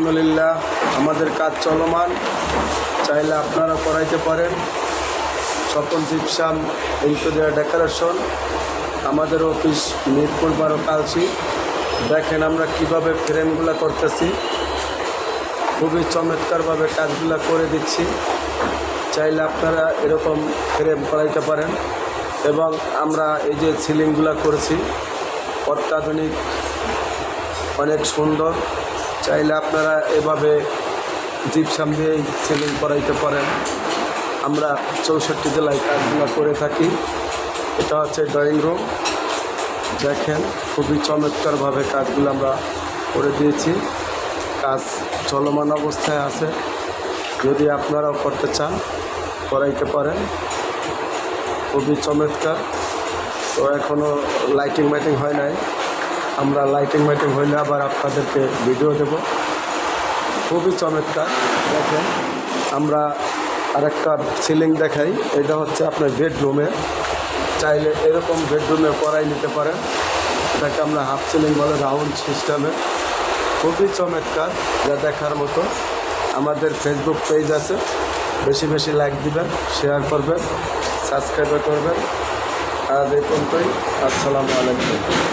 আলহামদুলিল্লাহ আমাদের কাজ চলমান, চাইলে আপনারা করাইতে পারেন। স্বপন জিপসাম ইন্টেরিয়র ডেকোরেশন, আমাদের অফিস মিরপুর 12 কালচি। দেখেন আমরা কিভাবে ফ্রেমগুলো করতেছি, খুবই চমৎকারভাবে কাজগুলো করে দিচ্ছি। চাইলে আপনারা এরকম ফ্রেম করাইতে পারেন। এবং আমরা এই যে সিলিংগুলো করেছি অত্যাধুনিক, অনেক সুন্দর। চাইলে আপনারা এভাবে জিপসাম দিয়ে সিলিং করাইতে পারেন। আমরা 64 জেলায় কাজগুলো করে থাকি। এটা হচ্ছে ড্রয়িং রুম। দেখেন খুবই চমৎকারভাবে কাজগুলো আমরা করে দিয়েছি। কাজ চলমান অবস্থায় আছে, যদি আপনারাও করতে চান করাইতে পারেন। খুবই চমৎকার। তো এখনও লাইটিং মাইটিং হয় নাই, আমরা লাইটিং মাইটিং হইলে আবার আপনাদেরকে ভিডিও দেব। খুবই চমৎকার। দেখেন আমরা আরেকটা সিলিং দেখাই, এটা হচ্ছে আপনার বেডরুমে। চাইলে এরকম বেডরুমে করাই নিতে পারেন। এটাকে আমরা হাফ সিলিং বলে, রাউন্ড সিস্টেমে। খুবই চমৎকার, যা দেখার মতো। আমাদের ফেসবুক পেজ আছে, বেশি বেশি লাইক দিবেন, শেয়ার করবেন, সাবস্ক্রাইব করবেন। আজ এই পর্যন্তই। আসসালামু আলাইকুম।